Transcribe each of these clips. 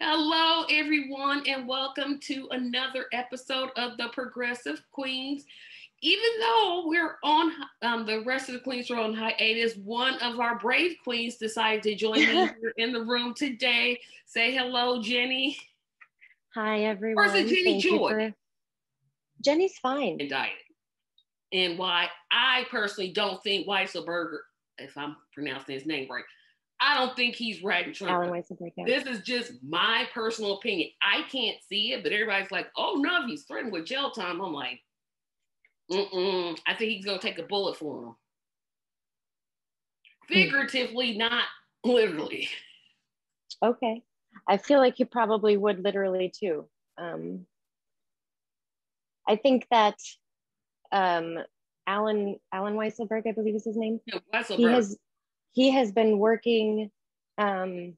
Hello, everyone, and welcome to another episode of the Progressive Queens. Even though we're on, the rest of the queens are on hiatus, one of our brave queens decided to join me here in the room today. Say hello, Jenny. Hi, everyone. Or is it Jenny Joy? Jenny's fine. Indicted. And why I personally don't think Weisselberger, if I'm pronouncing his name right, I don't think he's right in Trump. Alan Weisselberger. This is just my personal opinion. I can't see it, but everybody's like, oh no, he's threatened with jail time. I'm like, I think he's going to take a bullet for him. Figuratively, not literally. Okay. I feel like you probably would literally too. I think that Alan Weisselberg, I believe is his name. Yeah, Weisselberg. He has been working to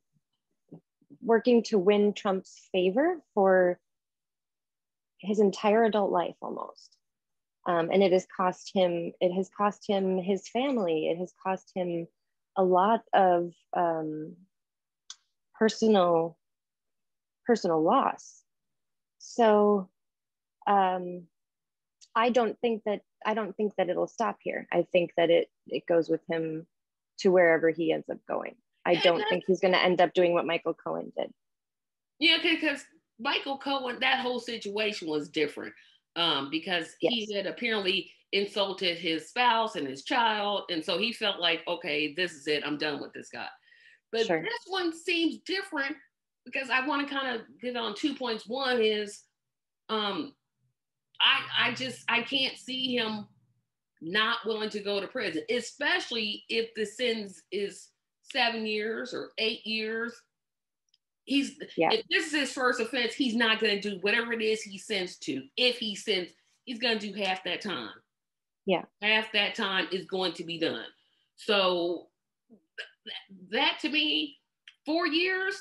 win Trump's favor for his entire adult life almost. And it has cost him his family. It has cost him a lot of personal loss. So I don't think that it'll stop here. I think that it goes with him to wherever he ends up going. I don't think he's going to end up doing what Michael Cohen did. Yeah, because Michael Cohen, that whole situation was different because he had apparently insulted his spouse and his child. And so he felt like, okay, this is it. I'm done with this guy. But this one seems different because I want to kind of get on 2 points. One is I can't see him not willing to go to prison, especially if the sentence is 7 years or 8 years. If this is his first offense, he's not going to do whatever it is he's sentenced to. If he's sentenced, he's going to do half that time. Yeah. Half that time is going to be done. So that to me, 4 years,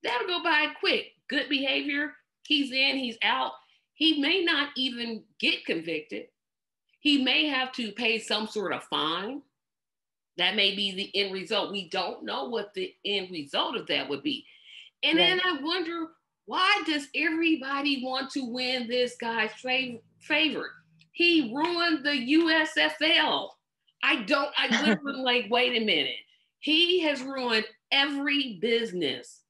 that'll go by quick. Good behavior. He's in, he's out. He may not even get convicted. He may have to pay some sort of fine. That may be the end result. We don't know what the end result of that would be. And then I wonder, why does everybody want to win this guy's favor? He ruined the USFL. I literally like, wait a minute. He has ruined every business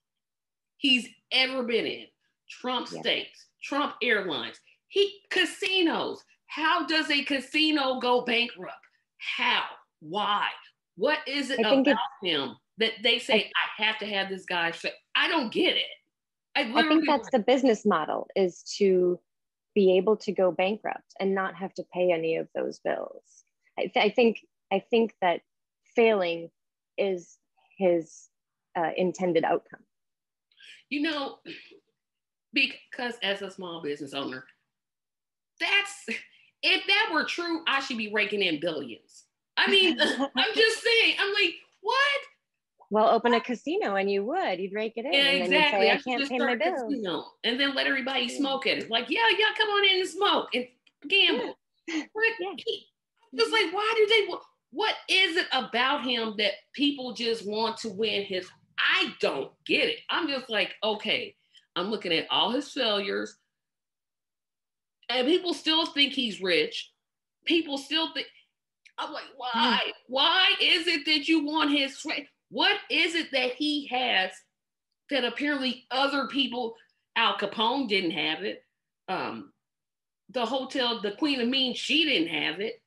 he's ever been in. Trump Steaks, Trump Airlines, casinos. How does a casino go bankrupt? How? Why? What is it about him that they say, I have to have this guy? I don't get it. I think that's the business model, is to be able to go bankrupt and not have to pay any of those bills. I think that failing is his intended outcome. You know, because as a small business owner, if that were true, I should be raking in billions. I mean, I'm just saying, I'm like, what? Well, open a casino and you'd rake it in. Yeah, and exactly. Then you'd say, I can't pay my bills. Casino, and then let everybody smoke it. Like, yeah, come on in and smoke and gamble. Just like, why do they, what is it about him that people just want to win his? I don't get it. I'm just like, okay, I'm looking at all his failures, and people still think he's rich. People still think, I'm like, why? Why is it that you want his? What is it that he has that apparently other people, Al Capone didn't have it. The hotel, the Queen of Mean, she didn't have it.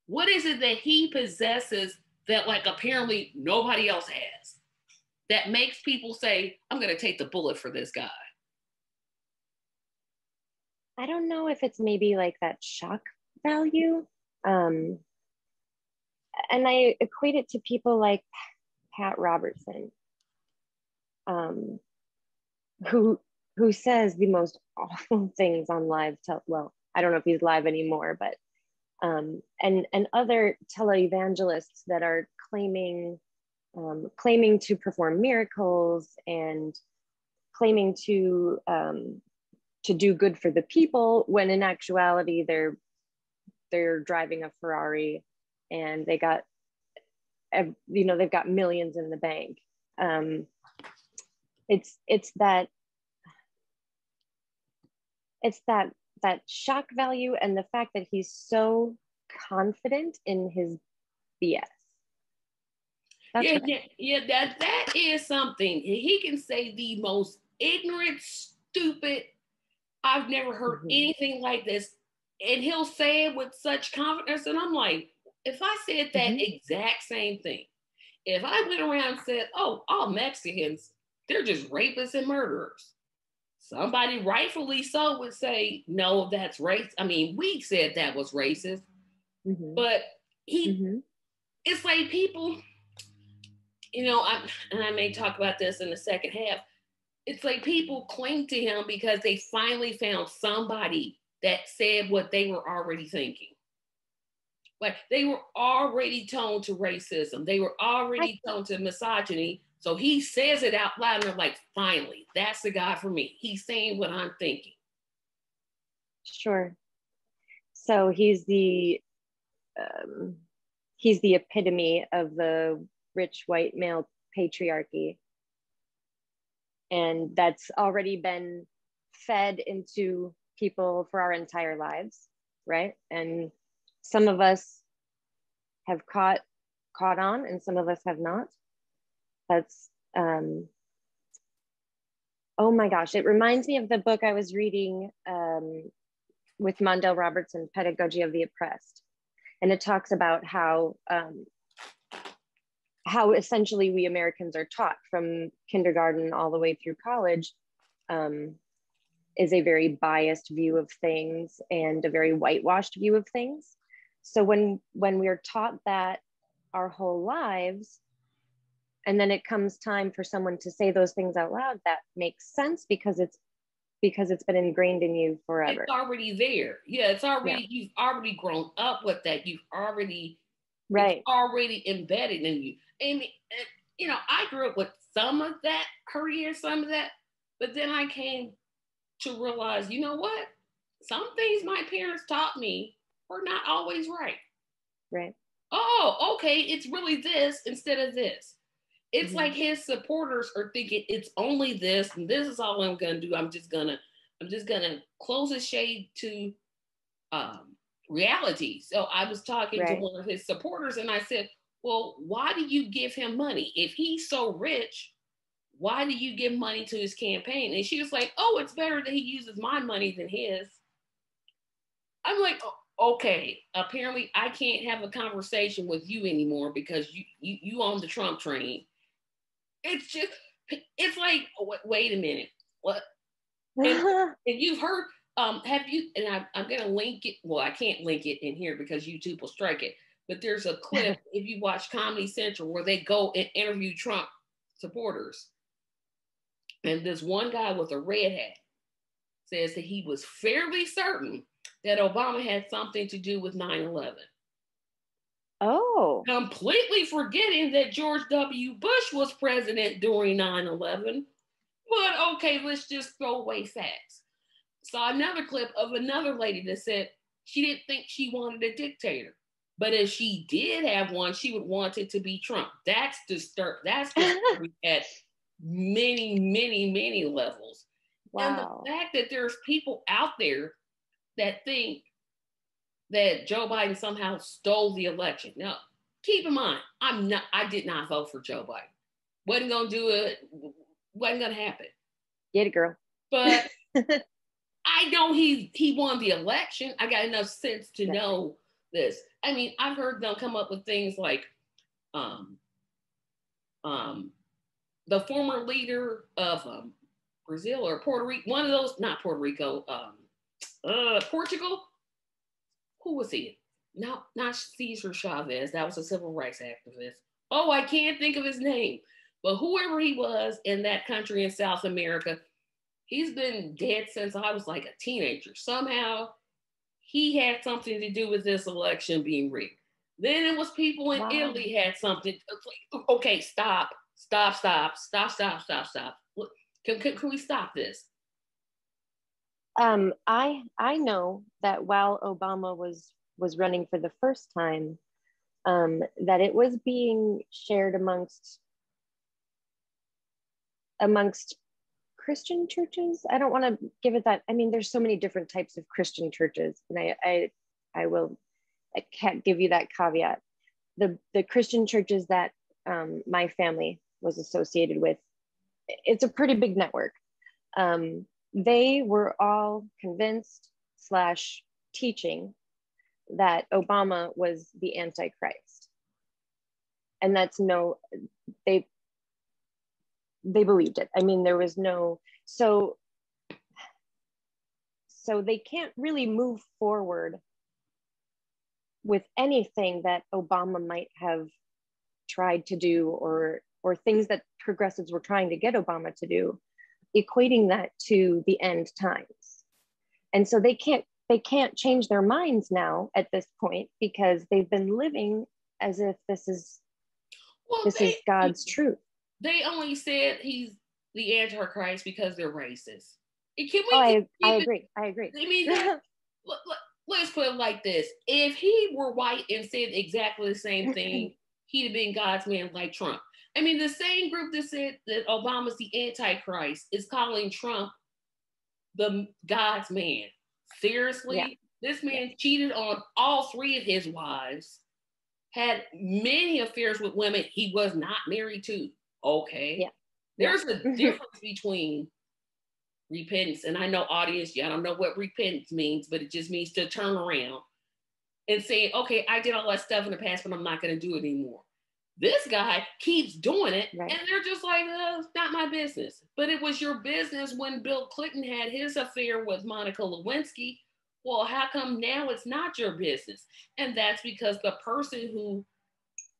What is it that he possesses that like apparently nobody else has that makes people say, I'm going to take the bullet for this guy? I don't know if it's maybe like that shock value. And I equate it to people like Pat Robertson, who says the most awful things on live. Well, I don't know if he's live anymore, but and other televangelists that are claiming to perform miracles and claiming to do good for the people, when in actuality they're driving a Ferrari and they've got millions in the bank. It's that it's that shock value and the fact that he's so confident in his BS. That's Yeah, right. yeah, yeah. That is something. He can say the most ignorant, stupid. I've never heard anything like this, and he'll say it with such confidence. And I'm like, if I said that exact same thing, if I went around and said, "Oh, all Mexicans, they're just rapists and murderers," somebody rightfully so would say, "No, that's race." I mean, we said that was racist, but it's like people, and I may talk about this in the second half. It's like people cling to him because they finally found somebody that said what they were already thinking. Like they were already toned to racism. They were already toned to misogyny. So he says it out loud and they're like, finally, that's the guy for me. He's saying what I'm thinking. Sure. So he's the epitome of the rich white male patriarchy. And that's already been fed into people for our entire lives, right? And some of us have caught on and some of us have not. That's oh my gosh, it reminds me of the book I was reading with Mondale Robertson, Pedagogy of the Oppressed. And it talks about how essentially we Americans are taught from kindergarten all the way through college is a very biased view of things and a very whitewashed view of things. So when we're taught that our whole lives, and then it comes time for someone to say those things out loud, that makes sense because it's been ingrained in you forever. It's already there. Yeah, it's already, you've already grown up with that. You've already, it's already embedded in you. And, I grew up with some of that, career, some of that, but then I came to realize, you know what? Some things my parents taught me were not always right. Right. Oh, okay, it's really this instead of this. It's like his supporters are thinking it's only this, and this is all I'm gonna do. I'm just gonna close the shade to reality. So I was talking to one of his supporters, and I said, "Well, why do you give him money? If he's so rich, why do you give money to his campaign?" And she was like, "Oh, it's better that he uses my money than his." I'm like, oh, okay, apparently I can't have a conversation with you anymore because you on the Trump train. It's like, wait a minute, what? And you've heard, have you, and I'm going to link it. Well, I can't link it in here because YouTube will strike it, but there's a clip if you watch Comedy Central where they go and interview Trump supporters. And this one guy with a red hat says that he was fairly certain that Obama had something to do with 9/11. Oh. Completely forgetting that George W. Bush was president during 9/11. But okay, let's just throw away facts. Saw another clip of another lady that said she didn't think she wanted a dictator. But if she did have one, she would want it to be Trump. That's disturbing at many, many, many levels. Wow. And the fact that there's people out there that think that Joe Biden somehow stole the election. Now, keep in mind, I did not vote for Joe Biden. Wasn't gonna do it, wasn't gonna happen. Get it, girl. But I know he won the election. I got enough sense to know this. I mean, I've heard them come up with things like the former leader of Brazil or Puerto Rico, one of those, not Puerto Rico, Portugal. Who was he? No, not Cesar Chavez. That was a civil rights activist. Oh, I can't think of his name. But whoever he was in that country in South America, he's been dead since I was like a teenager. Somehow he had something to do with this election being rigged. Then it was people in Italy had something. Okay, stop. Can we stop this? I know that while Obama was running for the first time, that it was being shared amongst Christian churches. I don't want to give it that. I mean, there's so many different types of Christian churches, and I can't give you that caveat. The Christian churches that my family was associated with, it's a pretty big network. They were all convinced slash teaching that Obama was the Antichrist, and that's no, they believed it. I mean, there was no, so they can't really move forward with anything that Obama might have tried to do, or things that progressives were trying to get Obama to do, equating that to the end times. And so they can't change their minds now at this point, because they've been living as if this is God's truth. They only said he's the Antichrist because they're racist. Can we? I agree. I mean, let's put it like this: if he were white and said exactly the same thing, he'd have been God's man, like Trump. I mean, the same group that said that Obama's the Antichrist is calling Trump the God's man. Seriously? Yeah. This man cheated on all three of his wives, had many affairs with women he was not married to. Okay. Yeah. There's a difference between repentance, and I know, audience, y'all don't know what repentance means, but it just means to turn around and say, okay, I did all that stuff in the past, but I'm not going to do it anymore. This guy keeps doing it, and they're just like, it's not my business. But it was your business when Bill Clinton had his affair with Monica Lewinsky. Well, how come now it's not your business? And that's because the person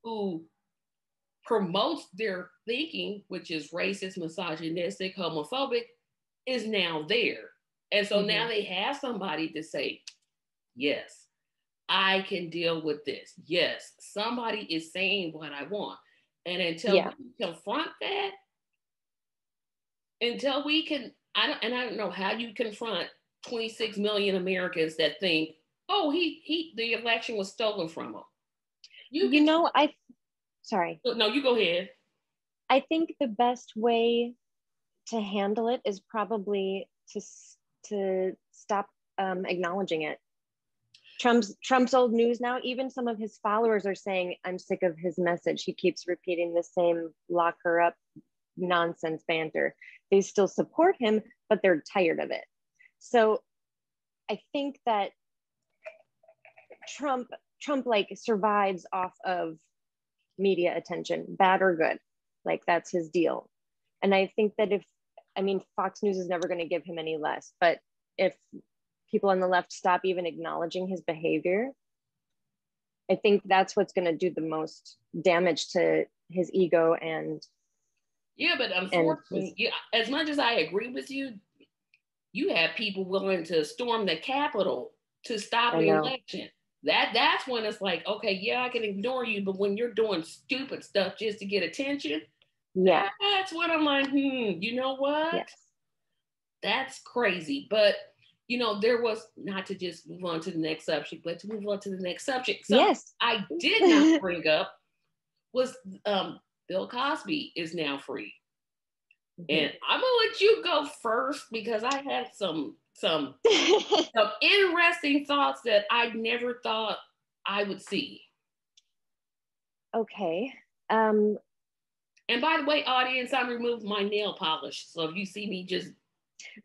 who promotes their thinking, which is racist, misogynistic, homophobic, is now there. And so now they have somebody to say, yes, I can deal with this. Yes, somebody is saying what I want. And until we confront that, until we can, I don't know how you confront 26 million Americans that think, oh, the election was stolen from him. Sorry. No, you go ahead. I think the best way to handle it is probably to stop acknowledging it. Trump's old news now. Even some of his followers are saying, I'm sick of his message. He keeps repeating the same lock her up nonsense banter. They still support him, but they're tired of it. So I think that Trump like survives off of media attention, bad or good. Like, that's his deal. And I think that Fox News is never going to give him any less, but if people on the left stop even acknowledging his behavior, I think that's what's going to do the most damage to his ego. And but unfortunately, as much as I agree with you, you have people willing to storm the Capitol to stop the election. That's when it's like, okay, I can ignore you, but when you're doing stupid stuff just to get attention, that's when I'm like, you know what? Yes. That's crazy. But there was, not to just move on to the next subject, but to move on to the next subject. So I did not bring up was Bill Cosby is now free. And I'm gonna let you go first, because I had some interesting thoughts that I never thought I would see. Okay. And by the way, audience, I removed my nail polish. So if you see me just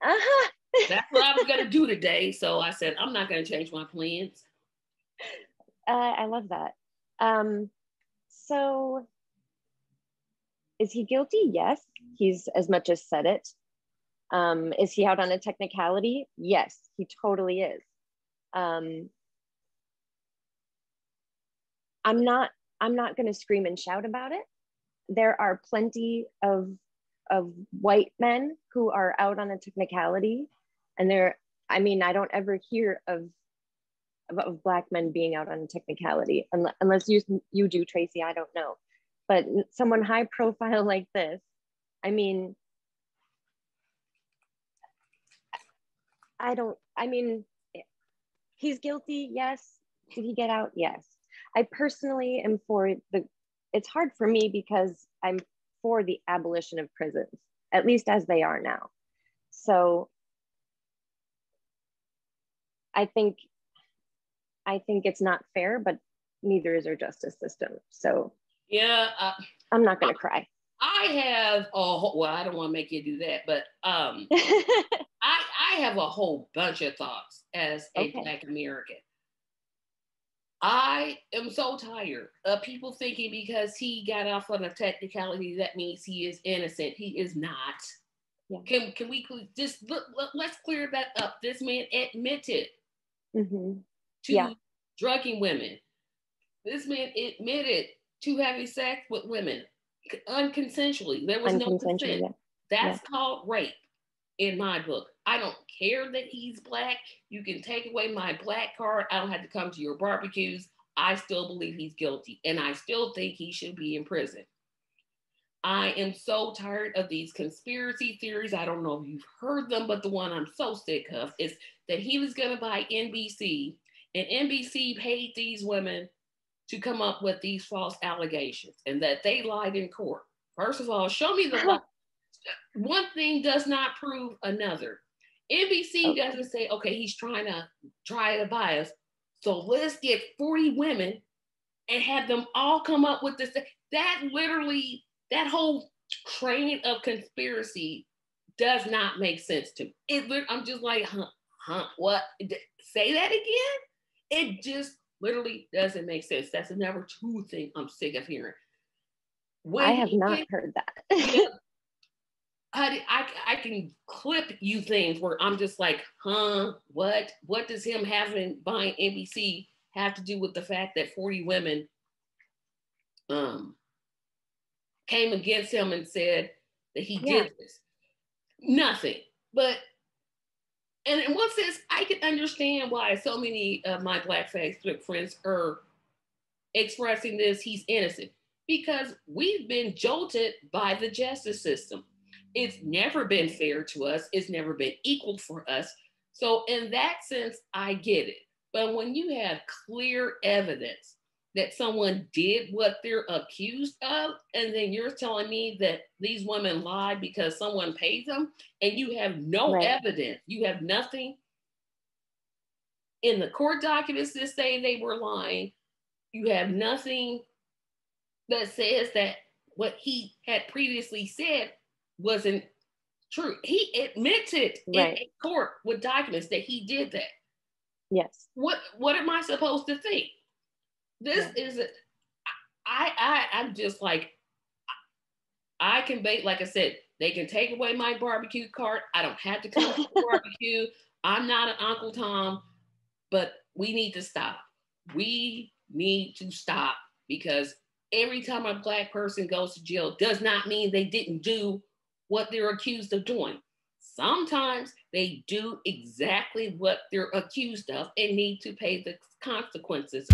that's what I was gonna do today. So I said, I'm not gonna change my plans. I love that. So is he guilty? Yes. He's as much as said it. Is he out on a technicality? Yes, he totally is. I'm not going to scream and shout about it. There are plenty of white men who are out on a technicality, and I don't ever hear of Black men being out on a technicality, unless you do, Tracy. I don't know, but someone high profile like this, he's guilty. Yes. Did he get out? Yes. I personally am it's hard for me because I'm for the abolition of prisons, at least as they are now. So I think it's not fair, but neither is our justice system. So yeah, I'm not going to cry. I have I don't want to make you do that, but I have a whole bunch of thoughts as a Black American. I am so tired of people thinking because he got off on a technicality that means he is innocent. He is not. Yeah. Can we just let's clear that up? This man admitted to drugging women. This man admitted to having sex with women unconsensually. There was no consent. Yeah. That's called rape in my book. I don't care that he's Black. You can take away my Black card. I don't have to come to your barbecues. I still believe he's guilty, and I still think he should be in prison. I am so tired of these conspiracy theories. I don't know if you've heard them, but the one I'm so sick of is that he was going to buy NBC, and NBC paid these women to come up with these false allegations and that they lied in court. First of all, show me the lie. One thing does not prove another. NBC doesn't say, okay, he's trying to buy us, so let's get 40 women and have them all come up with this. That literally, that whole train of conspiracy does not make sense to me. I'm just like, what? Say that again? It just literally doesn't make sense. That's the number two thing I'm sick of hearing. I have not heard that. I can clip you things where I'm just like, what? What does him buying NBC have to do with the fact that 40 women came against him and said that he did this? Nothing. But and in one sense, I can understand why so many of my Black Facebook friends are expressing this, he's innocent, because we've been jolted by the justice system. It's never been fair to us. It's never been equal for us. So in that sense, I get it. But when you have clear evidence that someone did what they're accused of, and then you're telling me that these women lied because someone paid them, and you have no evidence, you have nothing in the court documents that say they were lying, you have nothing that says that what he had previously said wasn't true. He admitted in court with documents that he did that. Yes. What am I supposed to think? This is I'm just like, I can bait, like I said, they can take away my barbecue cart. I don't have to come to the barbecue. I'm not an Uncle Tom, but we need to stop. We need to stop, because every time a Black person goes to jail does not mean they didn't do what they're accused of doing. Sometimes they do exactly what they're accused of and need to pay the consequences.